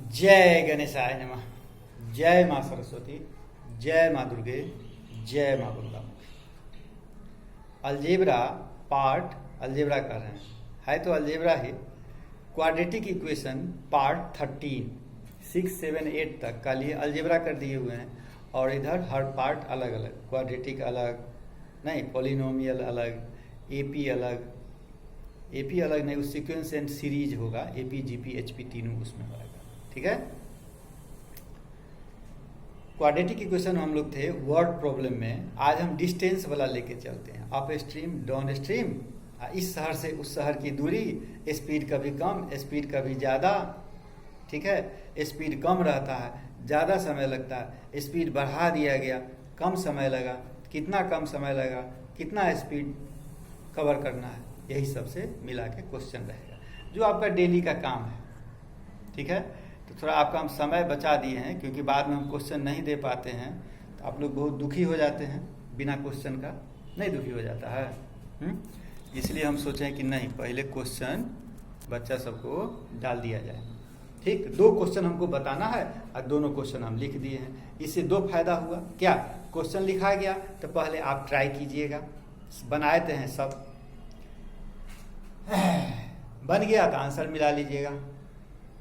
जय गणेशाय नमः। जय माँ सरस्वती, जय माँ दुर्गे, जय माँ दुर्गा। अलजेब्रा पार्ट अलजेब्रा कर रहे हैं, तो अलजेब्रा ही क्वाड्रेटिक इक्वेशन पार्ट 13 6 7 8 तक का लिए अलजेब्रा कर दिए हुए हैं। और इधर हर पार्ट अलग अलग, क्वाड्रेटिक अलग नहीं, पॉलिनोमियल अलग, एपी अलग, एपी अलग नहीं, उस सीक्वेंस एंड सीरीज होगा, एपी जीपी एचपी तीनों उसमें होगा। ठीक है। क्वाड्रेटिक इक्वेशन हम लोग थे वर्ड प्रॉब्लम में, आज हम डिस्टेंस वाला लेके चलते हैं। अप स्ट्रीम डाउन स्ट्रीम, इस शहर से उस शहर की दूरी, स्पीड कभी कम स्पीड कभी ज़्यादा। ठीक है, स्पीड कम रहता है ज़्यादा समय लगता है, स्पीड बढ़ा दिया गया कम समय लगा, कितना कम समय लगा, कितना स्पीड कवर करना है, यही सबसे मिला के क्वेश्चन रहेगा जो आपका डेली का काम है। ठीक है, तो थोड़ा आपका हम समय बचा दिए हैं क्योंकि बाद में हम क्वेश्चन नहीं दे पाते हैं तो आप लोग बहुत दुखी हो जाते हैं। बिना क्वेश्चन का नहीं दुखी हो जाता है। इसलिए हम सोचें कि नहीं, पहले क्वेश्चन बच्चा सबको डाल दिया जाए। ठीक, 2 क्वेश्चन हमको बताना है और दोनों क्वेश्चन हम लिख दिए हैं। इससे 2 फायदा हुआ। क्या, क्वेश्चन लिखा गया तो पहले आप ट्राई कीजिएगा, बनाए थे हैं सब, बन गया तो आंसर मिला लीजिएगा,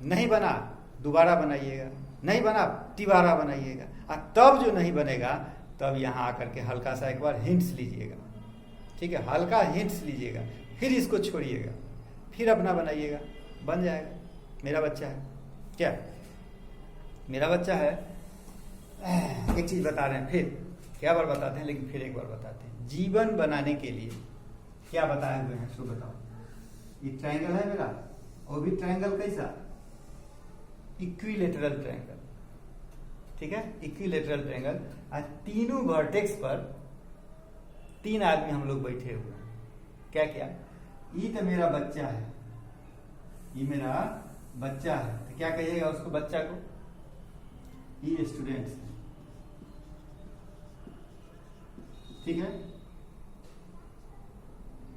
नहीं बना दोबारा बनाइएगा, नहीं बना तिबारा बनाइएगा। और तब जो नहीं बनेगा तब यहाँ आकर के हल्का सा एक बार हिंट्स लीजिएगा। ठीक है, हल्का हिंट्स लीजिएगा, फिर इसको छोड़िएगा, फिर अपना बनाइएगा, बन जाएगा। मेरा बच्चा है क्या, मेरा बच्चा है। एक चीज बता रहे हैं, फिर क्या बार बताते हैं लेकिन फिर एक बार बताते हैं। जीवन बनाने के लिए क्या बताए हुए हैं सो बताओ। ये ट्रायंगल है मेरा, और भी ट्रायंगल कैसा, इक्विलेटरल ट्रायंगल। ठीक है, इक्विलेटरल ट्रायंगल। आज तीनों वर्टेक्स पर 3 आदमी हम लोग बैठे हुए हैं। क्या क्या, ये तो मेरा बच्चा है, ये मेरा बच्चा है, तो क्या कहिएगा उसको, बच्चा को, ये स्टूडेंट्स है। ठीक है,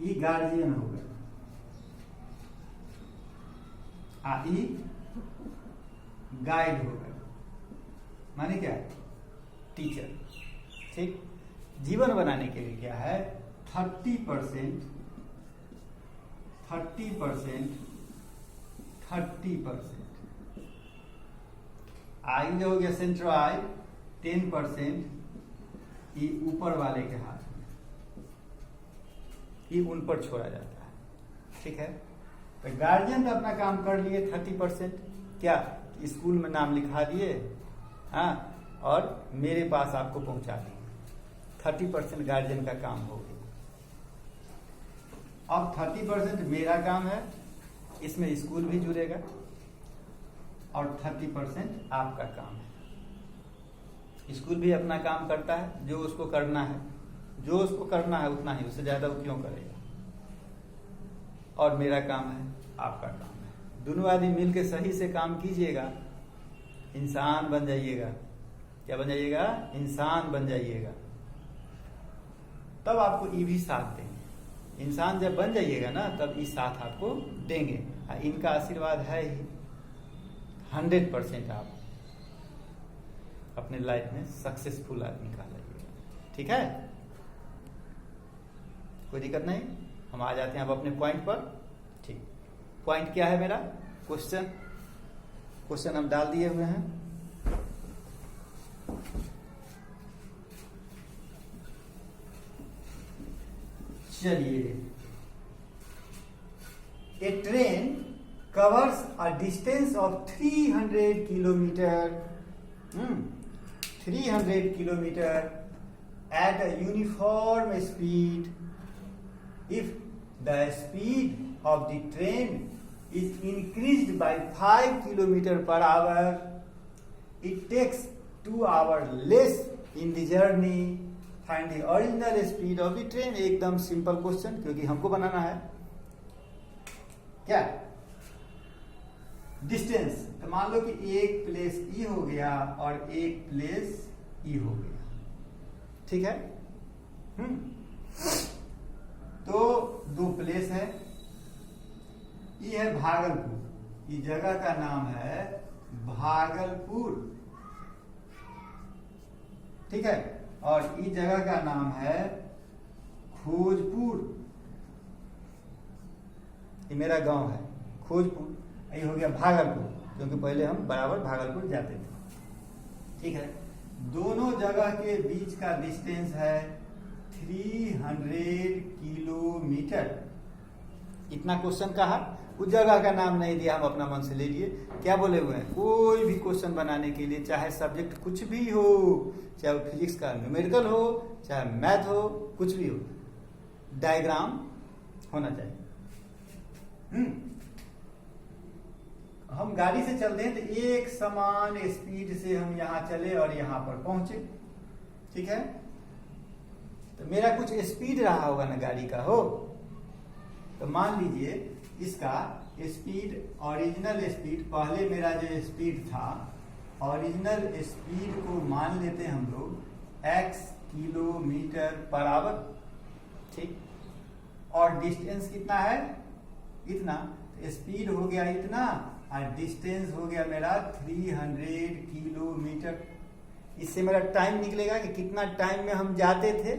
ये गार्जियन होगा, ये गाइड होगा, माने क्या, टीचर। ठीक, जीवन बनाने के लिए क्या है, 30% 30% आई जो हो गया सेंट्रोइड, 10% ये ऊपर वाले के हाथ में, ये उन पर छोड़ा जाता है। ठीक है, तो गार्जियन तो अपना काम कर लिए 30%, क्या स्कूल में नाम लिखा दिए, हाँ, और मेरे पास आपको पहुंचा दिए, 30% गार्जियन का काम हो गया। अब 30% मेरा काम है, इसमें स्कूल भी जुड़ेगा, और 30% आपका काम है। स्कूल भी अपना काम करता है, जो उसको करना है, जो उसको करना है उतना ही, उससे ज्यादा वो क्यों करेगा। और मेरा काम है, आपका काम है। दोनों आदमी मिलकर सही से काम कीजिएगा, इंसान बन जाइएगा। क्या बन जाइएगा, इंसान बन जाइएगा। तब आपको ये भी साथ देंगे। इंसान जब बन जाइएगा ना, तब ये साथ आपको देंगे। इनका आशीर्वाद है ही, 100% आप अपने लाइफ में सक्सेसफुल आदमी कहलाइएगा। ठीक है, कोई दिक्कत नहीं। हम आ जाते हैं अब अपने पॉइंट पर। ठीक, पॉइंट क्या है मेरा, क्वेश्चन हम डाल दिए हुए हैं। चलिए, a train covers a distance of 300 kilometre 300 kilometre at a uniform speed if the speed of the train is increased by 5 km per hour, it takes 2 hours less in the journey. Find the original speed of the train. एकदम simple question, क्योंकि हमको बनाना है क्या, distance. तो मान लो कि एक place ई हो गया और एक प्लेस ई हो गया। ठीक है, तो 2 प्लेस है, ये है भागलपुर, ये जगह का नाम है भागलपुर, ठीक है। और इस जगह का नाम है खोजपुर, ये मेरा गांव है खोजपुर। ये हो गया भागलपुर, क्योंकि पहले हम बराबर भागलपुर जाते थे, ठीक है। दोनों जगह के बीच का डिस्टेंस है 300 किलोमीटर। इतना क्वेश्चन कहा, उस जगह का नाम नहीं दिया, हम अपना मन से ले लिए। क्या बोले हुए हैं, कोई भी क्वेश्चन बनाने के लिए चाहे सब्जेक्ट कुछ भी हो, चाहे वो फिजिक्स का न्यूमेरिकल हो, चाहे मैथ हो, कुछ भी हो, डायग्राम होना चाहिए। हम गाड़ी से चलते हैं तो एक समान स्पीड से हम यहां चले और यहां पर पहुंचे, ठीक है। तो मेरा कुछ स्पीड रहा होगा ना गाड़ी का, हो तो मान लीजिए इसका स्पीड, ओरिजिनल स्पीड, पहले मेरा जो स्पीड था, ओरिजिनल स्पीड को मान लेते हैं हम लोग x किलोमीटर पर आवर, ठीक। और डिस्टेंस कितना है, इतना। स्पीड हो गया इतना और डिस्टेंस हो गया मेरा 300 किलोमीटर। इससे मेरा टाइम निकलेगा कि कितना टाइम में हम जाते थे,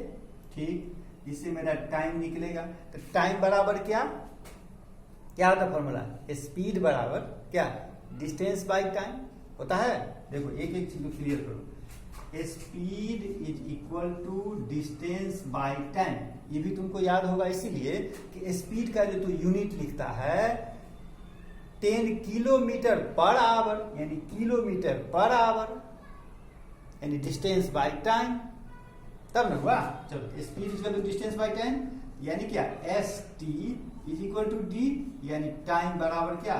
ठीक। इससे मेरा टाइम निकलेगा। तो टाइम बराबर क्या क्या होता फॉर्मूला, स्पीड बराबर क्या, डिस्टेंस बाय टाइम होता है। देखो एक एक चीज को क्लियर करो, speed is equal to distance by time. ये भी तुमको याद होगा इसीलिए कि स्पीड का जो तू यूनिट लिखता है 10 किलोमीटर पर आवर, यानी किलोमीटर पर आवर, यानी डिस्टेंस बाय टाइम, तब ना हुआ। चलो, speed is equal to distance by time, यानी क्या, S T is equal to D, यानी टाइम बराबर क्या,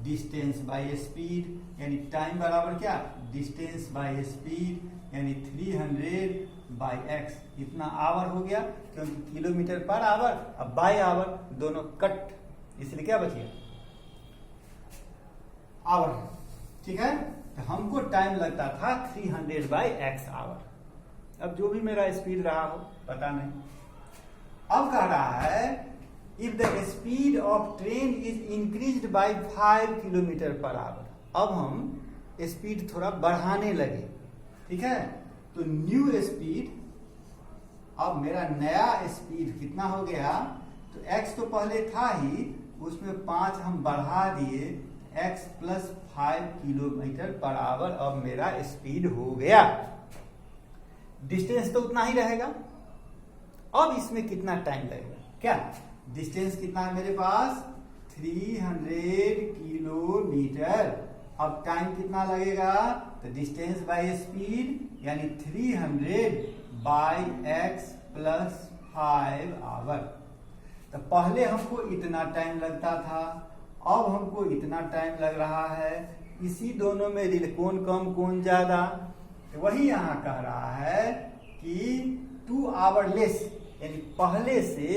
डिस्टेंस बाय स्पीड, यानी टाइम बराबर क्या, डिस्टेंस बाय स्पीड, यानी 300 बाय एक्स। इतना आवर हो गया, क्योंकि किलोमीटर पर आवर अब बाय आवर दोनों कट, इसलिए क्या बच गया, आवर, ठीक है। तो हमको टाइम लगता था 300 बाय एक्स आवर। अब जो भी मेरा स्पीड रहा हो पता नहीं। अब कह रहा है if the speed of train is increased by 5 kilometre per our. अब हम स्पीड थोड़ा बढ़ाने लगे, ठीक है। तो न्यू स्पीड, अब मेरा नया स्पीड कितना हो गया, तो x तो पहले था ही, उसमें 5 हम बढ़ा दिए, x plus 5 kilometre per our अब मेरा स्पीड हो गया। डिस्टेंस तो उतना ही रहेगा। अब इसमें कितना टाइम लगेगा, क्या डिस्टेंस कितना है मेरे पास, 300 किलोमीटर। अब टाइम कितना लगेगा, तो डिस्टेंस बाय स्पीड यानी 300 बाय x प्लस 5 आवर। तो पहले हमको इतना टाइम लगता था, अब हमको इतना टाइम लग रहा है। इसी दोनों में कौन कम कौन ज्यादा, वही यहां कह रहा है कि 2 आवर लेस, यानी पहले से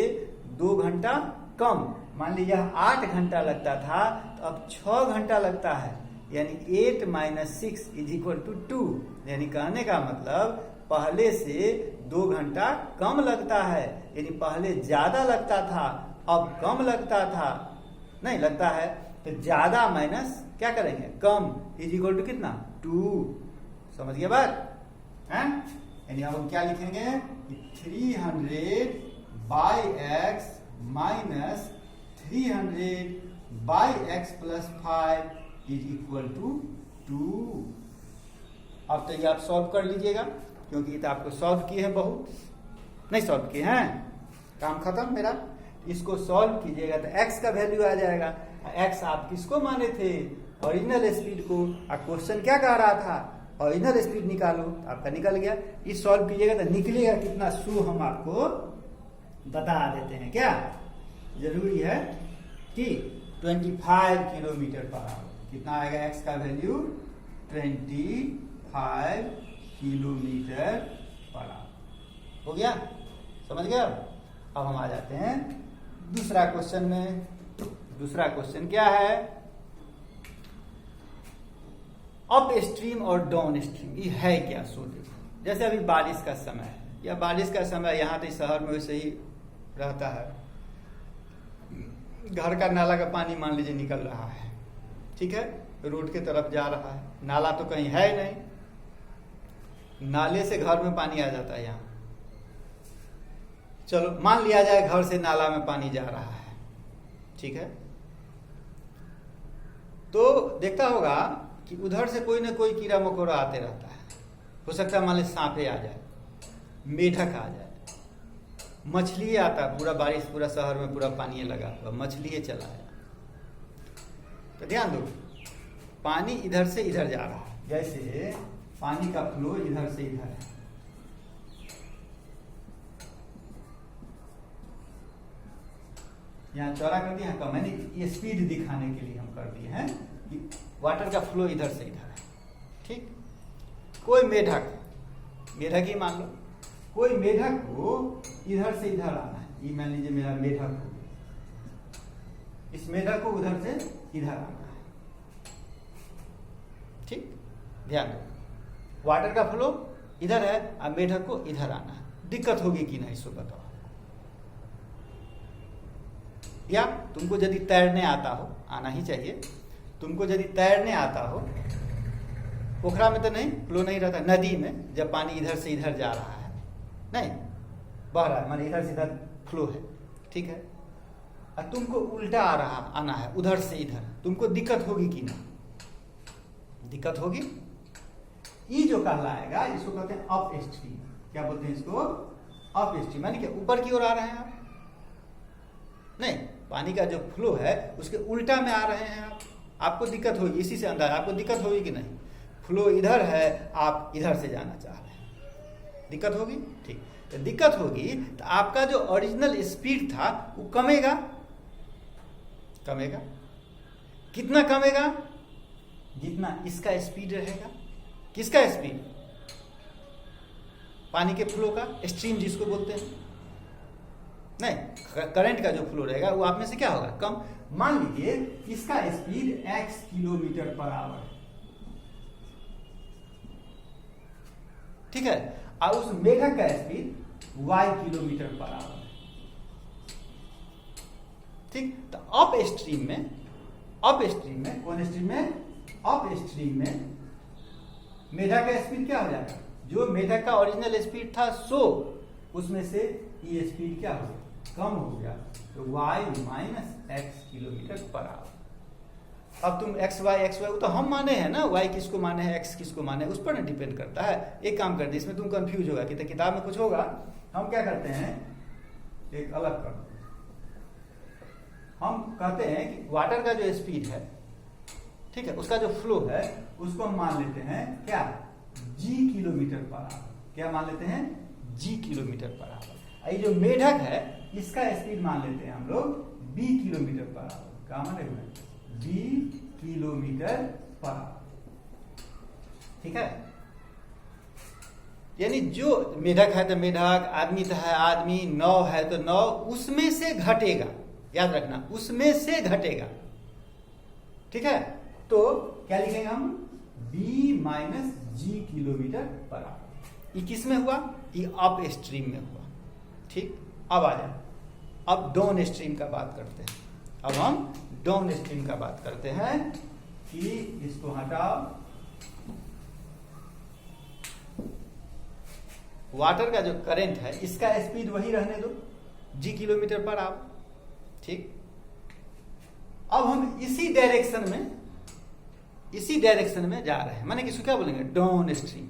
2 घंटा कम। मान लीजिए 8 घंटा लगता था, तो अब 6 घंटा लगता है, यानी 8 माइनस 6 इज इक्वल टू 2। यानी कहने का मतलब पहले से 2 घंटा कम लगता है, यानी पहले ज्यादा लगता था अब कम लगता था, नहीं लगता है। तो ज्यादा माइनस क्या करेंगे, कम, इज इक्वल टू कितना, 2। समझ गए बात है। यानी अब हम क्या लिखेंगे, 300 by x minus 300 by x plus 5 is equal to 2। अब तो ये आप सॉल्व कर लीजिएगा, क्योंकि ये तो आपको सॉल्व किए हैं, बहुत नहीं सॉल्व किए हैं, काम खत्म मेरा। इसको सॉल्व कीजिएगा तो x का वैल्यू आ जाएगा। x आप किसको माने थे, ओरिजिनल स्पीड को। और क्वेश्चन क्या कह रहा था, ओरिजिनल स्पीड निकालो, आपका निकल गया। इस सॉल्व कीजिएगा तो निकलेगा कितना, सो हम आपको बता देते हैं। क्या जरूरी है कि 25 किलोमीटर पर आवर। कितना आएगा x का वैल्यू, 25 किलोमीटर पर आवर। हो गया, समझ गया। अब हम आ जाते हैं दूसरा क्वेश्चन में। दूसरा क्वेश्चन क्या है, अप स्ट्रीम और डाउन स्ट्रीम, ये है क्या, सो देखो। जैसे अभी बारिश का समय है, या बारिश का समय यहाँ तो शहर में वैसे ही रहता है, घर का नाला का पानी मान लीजिए निकल रहा है, ठीक है। रोड के तरफ जा रहा है, नाला तो कहीं है नहीं, नाले से घर में पानी आ जाता है यहाँ। चलो मान लिया जाए घर से नाला में पानी जा रहा है, ठीक है, तो देखता होगा कि उधर से कोई ना कोई कीड़ा मकोड़ा आते रहता है। हो सकता है मान ली सांपे आ जाए, मेढक आ जाए, मछली आता है, पूरा बारिश पूरा शहर में पूरा पानी लगा हुआ, मछली चला आया। तो ध्यान दो, पानी इधर से इधर जा रहा है, जैसे पानी का फ्लो इधर से इधर है, यहाँ चौड़ा कर दिया कम, मैंने ये स्पीड दिखाने के लिए हम कर दिए हैं कि वाटर का फ्लो इधर से इधर है, ठीक। कोई मेढक ही मान लो, कोई मेढक को इधर से इधर आना है, ये मान लीजिए मेरा मेढक हो, इस मेढक को उधर से इधर आना है, ठीक। ध्यान दो, वाटर का फ्लो इधर है और मेढक को इधर आना है। दिक्कत होगी कि नहीं इसको बताओ। या तुमको यदि तैरने आता हो, आना ही चाहिए, तुमको यदि तैरने आता हो, पोखरा में तो नहीं, फ्लो नहीं रहता, नदी में जब पानी इधर से इधर जा रहा है, नहीं बह रहा है, माने इधर से इधर फ्लो है, ठीक है, और तुमको उल्टा आना है उधर से इधर, तुमको दिक्कत होगी कि ना? दिक्कत होगी। ये जो कहलाएगा, इसको कहते हैं अप स्ट्रीम। क्या बोलते हैं इसको? अप स्ट्रीम, मानी क्या ऊपर की ओर आ रहे हैं आप? नहीं, पानी का जो फ्लो है उसके उल्टा में आ रहे हैं आप, आपको दिक्कत होगी। इसी से अंदाजा, आपको दिक्कत होगी कि नहीं? फ्लो इधर है, आप इधर से जाना चाह रहे हैं, दिक्कत होगी, ठीक। तो दिक्कत होगी तो आपका जो ओरिजिनल स्पीड था वो कमेगा। कमेगा कितना? कमेगा जितना इसका स्पीड रहेगा। किसका स्पीड? पानी के फ्लो का, स्ट्रीम जिसको बोलते हैं। नहीं, करंट का जो फ्लो रहेगा वो आप में से क्या होगा? कम। मान लीजिए इसका speed x kilometre per our है, ठीक है, और उस मेढक का speed y kilometre per our है, ठीक। तो अप स्ट्रीम में कौन स्ट्रीम में? अप स्ट्रीम में मेढक का स्पीड क्या हो जाएगा? जो मेढक का ओरिजिनल स्पीड था 100, उसमें से ये स्पीड क्या हो गया? कम हो गया, तो y minus x kilometre per our. अब तुम x y वो तो हम माने हैं ना, y किसको माने हैं, x किसको माने हैं, उस पर ना डिपेंड करता है। एक काम करते, इसमें तुम कंफ्यूज होगा कि किताब में कुछ होगा, हम क्या करते हैं, एक अलग कर, हम कहते हैं कि वाटर का जो स्पीड है, ठीक है, उसका जो फ्लो है उसको हम मान लेते हैं क्या? g kilometre per our. क्या मान लेते हैं? g kilometre per our. ये जो मेढक है इसका स्पीड मान लेते हैं हम लोग b किलोमीटर पर आवर। क्या माने हुए? b किलोमीटर पर आवर, ठीक है। यानी जो मेढक है तो मेढक, आदमी तो है आदमी, नाव है तो नाव, उसमें से घटेगा, याद रखना, उसमें से घटेगा, ठीक है। तो क्या लिखेंगे हम? b minus g kilometre per our. ये किस में हुआ? ये अप स्ट्रीम में हुआ, ठीक। अब आ जाए, अब डाउन स्ट्रीम का बात करते हैं। अब हम डाउन स्ट्रीम का बात करते हैं कि इसको हटाओ, वाटर का जो करंट है इसका स्पीड वही रहने दो, g किलोमीटर पर आवर, ठीक। अब हम इसी डायरेक्शन में जा रहे हैं, माने कि इसको क्या बोलेंगे? Down stream.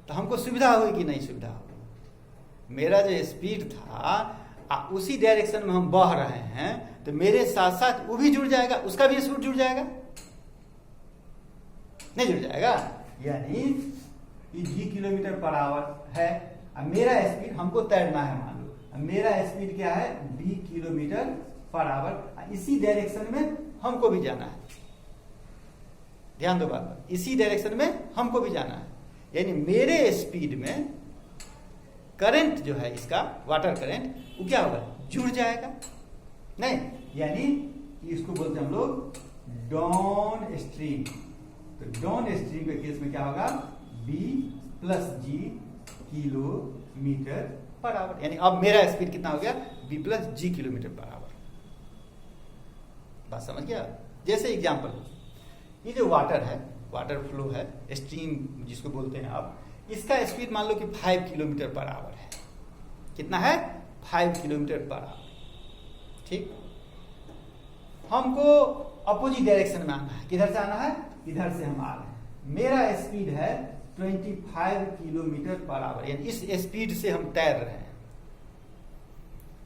तो हमको सुविधा होगी कि नहीं सुविधा होगी? मेरा जो स्पीड था उसी डायरेक्शन में हम बह रहे हैं, तो मेरे साथ साथ वो भी जुड़ जाएगा, उसका भी स्पीड जुड़ जाएगा, नहीं जुड़ जाएगा? यानी ये g किलोमीटर पर आवर है, अब मेरा स्पीड, हमको तैरना है मान लो, मेरा स्पीड क्या है? b kilometre per our. इसी डायरेक्शन में हमको भी जाना है, ध्यान दो बात पर, इसी डायरेक्शन में हमको भी जाना है। यानी मेरे स्पीड में करंट जो है इसका, वाटर करंट, वो क्या होगा? जुड़ जाएगा, नहीं, यानी इसको बोलते हैं हम लोग डाउन स्ट्रीम। तो डाउन स्ट्रीम के केस में क्या होगा? b plus g kilometre per our. यानी अब मेरा स्पीड कितना हो गया? b plus g kilometre per our. बात समझ गया? जैसे एग्जाम्पल, ये जो वाटर है, वाटर फ्लो है, स्ट्रीम जिसको बोलते हैं आप, इसका स्पीड मान लो कि 5 किलोमीटर पर आवर है। कितना है? 5 किलोमीटर पर आवर। ठीक, हमको अपोजिट डायरेक्शन में आना है। किधर से आना है? इधर से हम आ रहे हैं। मेरा स्पीड है 25 किलोमीटर पर आवर, यानी इस स्पीड से हम तैर रहे हैं।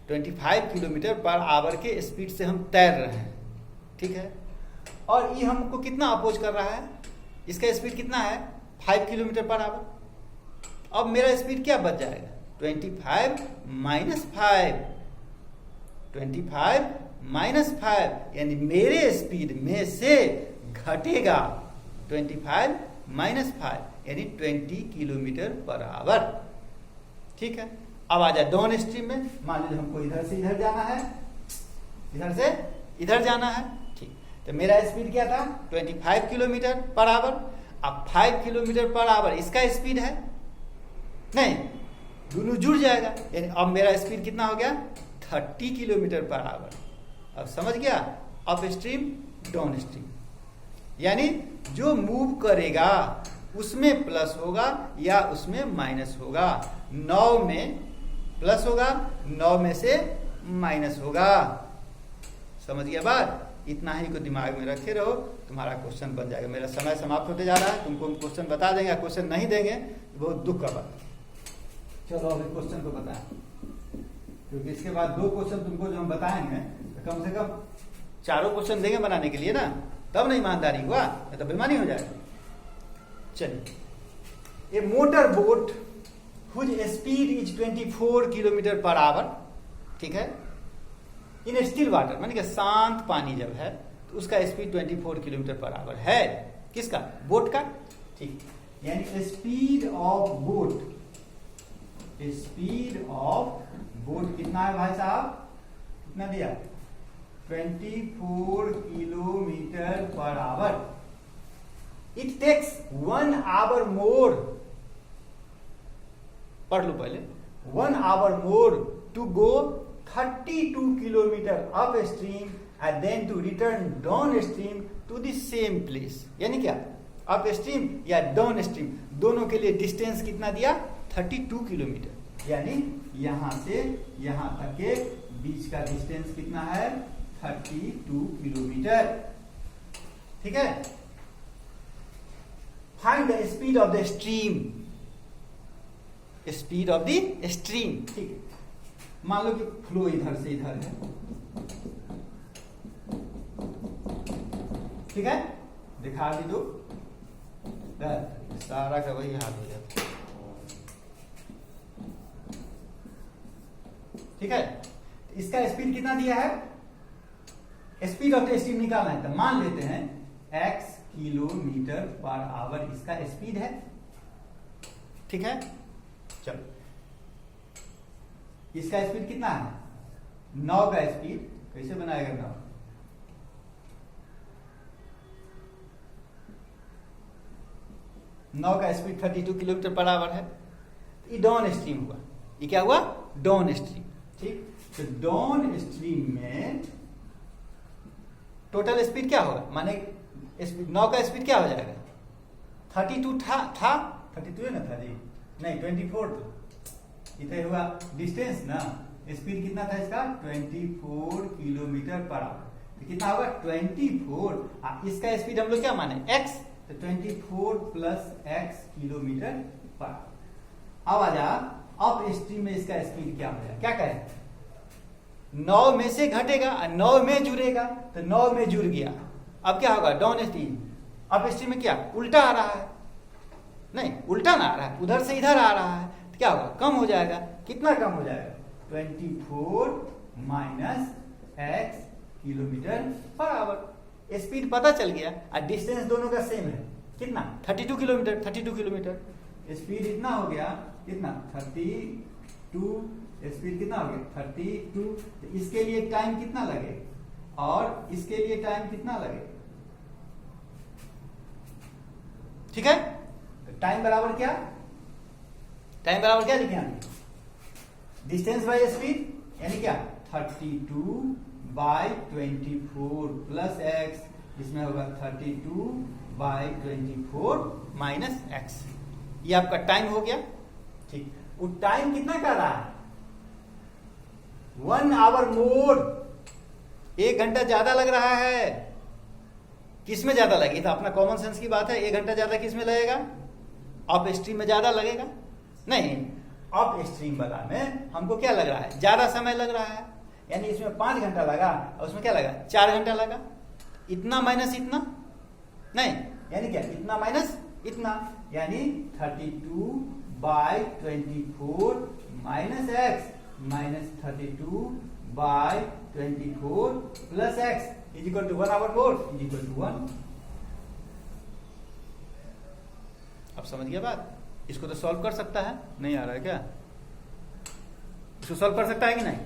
25 किलोमीटर पर आवर के स्पीड से हम तैर रहे हैं। ठीक है, और ये हमको कितना अपोज कर रहा है? इसका स्पीड कितना है? 5 किलोमीटर पर आवर। अब मेरा स्पीड क्या बच जाएगा? 25 माइनस 5, 25 माइनस 5, यानी मेरे स्पीड में से घटेगा 25 माइनस 5, यानी 20 किलोमीटर पर आवर। ठीक है, अब आ जाए डाउन स्ट्रीम में। मान लीजिए हमको इधर से इधर जाना है, इधर से इधर जाना है। ठीक, तो मेरा स्पीड क्या था? 25 किलोमीटर पर आवर। अब 5 किलोमीटर पर आवर इसका स्पीड है, नहीं, दोनों जुड़ जाएगा, यानी अब मेरा स्पीड कितना हो गया? 30 किलोमीटर पर आवर। अब समझ गया? अप स्ट्रीम डाउन स्ट्रीम, यानी जो मूव करेगा उसमें प्लस होगा या उसमें माइनस होगा। 9 में प्लस होगा, 9 में से माइनस होगा। समझ गया बात? इतना ही को दिमाग में रखे रहो, तुम्हारा क्वेश्चन बन जाएगा। मेरा समय समाप्त होते जा रहा है, तुमको हम क्वेश्चन बता देंगे, क्वेश्चन नहीं देंगे तो बहुत दुख का बात। चलो अभी क्वेश्चन को बताएं, क्योंकि इसके बाद 2 क्वेश्चन तुमको जो हम बताएंगे तो कम से कम 4 क्वेश्चन देंगे बनाने के लिए ना, तब ना ईमानदारी हुआ, नहीं तो बेईमानी हो जाएगा। चलिए, a motor boat whose speed is 24 kilometre per hour. ठीक है, इन स्टिल वाटर, मानी कि शांत पानी जब है तो उसका स्पीड 24 किलोमीटर पर आवर है। किसका? बोट का। ठीक, यानी speed of boat, speed of boat कितना है भाई साहब? कितना दिया? 24 kilometre per hour. It takes 1 hour more, पढ़ लो पहले, 1 hour more to go 32 kilometre upstream and then to return downstream to the same place. यानी क्या? अप स्ट्रीम या डाउन स्ट्रीम दोनों के लिए डिस्टेंस कितना दिया? 32 किलोमीटर, यानी यहां से यहां तक के बीच का डिस्टेंस कितना है? 32 किलोमीटर। ठीक है, find the speed of the stream, speed of the stream. ठीक है, मान लो कि फ्लो इधर से इधर है। ठीक है, दिखा दी दो, सारा का वही हाल हो जाता। ठीक है, इसका स्पीड कितना दिया है? स्पीड ऑफ द स्ट्रीम निकालना है, तो मान लेते हैं x किलोमीटर पर आवर इसका स्पीड है। ठीक है, चलो, इसका स्पीड कितना है? 9 का स्पीड कैसे बनाएगा? 9 का स्पीड 32 किलोमीटर पर आवर है। ये डाउन स्ट्रीम हुआ। ये क्या हुआ? Down stream. ठीक, तो डाउन स्ट्रीम में टोटल स्पीड क्या होगा? माने 9 का स्पीड क्या हो जाएगा? 32 था 32 है ना था जी? नहीं, 24 था। इतना हुआ डिस्टेंस ना। स्पीड कितना था इसका? 24 किलोमीटर पर आवर। तो कितना होगा? 24। इसका स्पीड हम लोग क्या माने? x, तो 24 प्लस x किलोमीटर पर। अब आ जा, अप स्ट्रीम में इसका स्पीड क्या हो जाएगा? क्या कहें? 9 में से घटेगा, 9 में जुड़ेगा, तो 9 में जुड़ गया। अब क्या होगा? Down stream. अप स्ट्रीम में क्या? उल्टा आ रहा है, नहीं उल्टा ना आ रहा है, उधर से इधर आ रहा है, तो क्या होगा? कम हो जाएगा। कितना कम हो जाएगा? 24 minus x kilometre per our. Speed पता चल गया और डिस्टेंस दोनों का सेम है। कितना? 32 किलोमीटर। 32 किलोमीटर स्पीड इतना हो गया। कितना? 32। स्पीड कितना हो गया? 32। तो इसके लिए टाइम कितना लगे और इसके लिए टाइम कितना लगे? ठीक है, तो टाइम बराबर क्या? टाइम बराबर क्या लिखे? डिस्टेंस बाय स्पीड, यानी क्या? 32 बाय 24 प्लस x इसमें होगा 32/24 माइनस एक्स। ये आपका टाइम हो गया। ठीक, वो टाइम कितना कर रहा है? 1 आवर मोर, 1 घंटा ज्यादा लग रहा है। किस में ज्यादा लगेगा? तो अपना कॉमन सेंस की बात है। 1 घंटा ज्यादा किस में लगेगा? अप स्ट्रीम में ज्यादा लगेगा? नहीं, अप स्ट्रीम वाला में हमको क्या लग रहा है? ज्यादा समय लग रहा है। यानी इसमें 5 घंटा लगा और उसमें क्या लगा? 4 घंटा लगा। इतना माइनस इतना नहीं, यानी क्या? इतना माइनस इतना, यानी 32/24 minus x minus 32/24 plus x is equal to 1/4 is equal to 1। अब समझ गया बात? इसको तो सॉल्व कर सकता है, नहीं आ रहा है क्या? इसको सॉल्व कर सकता है कि नहीं?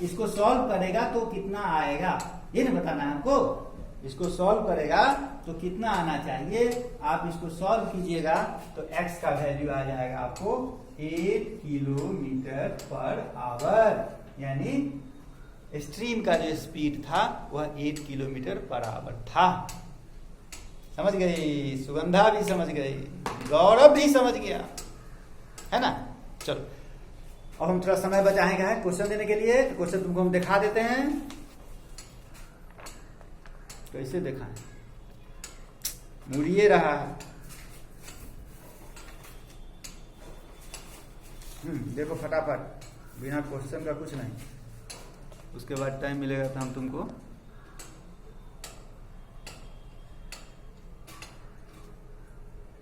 इसको सॉल्व करेगा तो कितना आएगा ये नहीं बताना है हमको। इसको सॉल्व करेगा तो कितना आना चाहिए, आप इसको सॉल्व कीजिएगा तो x का वैल्यू आ जाएगा आपको 8 किलोमीटर पर आवर। यानी स्ट्रीम का जो स्पीड था वह 8 किलोमीटर पर आवर था। समझ गई? सुगंधा भी समझ गई, गौरव भी समझ गया, है ना? चलो अब हम थोड़ा समय बचाएंगे है क्वेश्चन देने के लिए। तो क्वेश्चन तुमको हम दिखा देते हैं। कैसे दिखाएं? मुड़िए रहा है। देखो फटाफट, बिना क्वेश्चन का कुछ नहीं। उसके बाद टाइम मिलेगा तो हम तुमको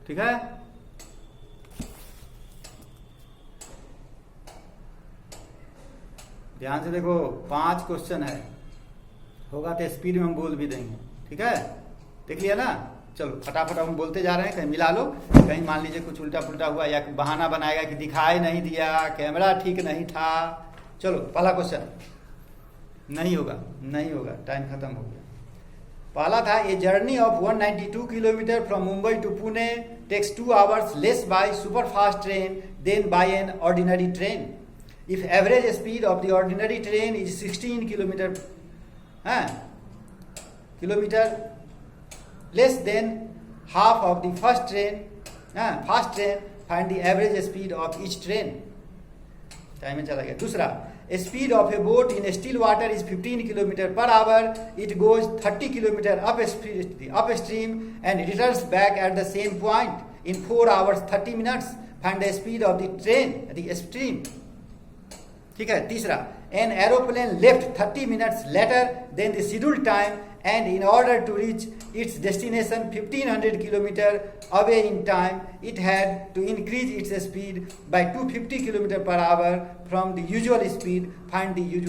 ठीक है। ध्यान से देखो, 5 क्वेश्चन है, होगा तो स्पीड में हम बोल भी देंगे। ठीक है, देख लिया ना? चलो फटाफट हम बोलते जा रहे हैं, कहीं मिला लो। कहीं मान लीजिए कुछ उल्टा पुल्टा हुआ या बहाना बनाएगा कि दिखाई नहीं दिया, कैमरा ठीक नहीं था। चलो पहला क्वेश्चन। नहीं होगा, नहीं होगा, टाइम खत्म हो गया। पहला था a journey of 192 kilometre from Mumbai to Pune takes 2 hours less by super fast train than by an ordinary train. If average speed of the ordinary train is 16 kilometer less than half of the fast train, find the average speed of each train. Time में चला गया। दूसरा, speed of a boat in still water is 15 kilometer per hour. It goes 30 kilometer upstream and returns back at the same point in 4 hours 30 minutes. Find the speed of the train at the stream. ठीक है। तीसरा, an aeroplane left 30 minutes later than the scheduled time and in order to reach its destination 1500 kilometer away in time, it had to increase its speed by 250 km per hour from the usual speed. Find the usual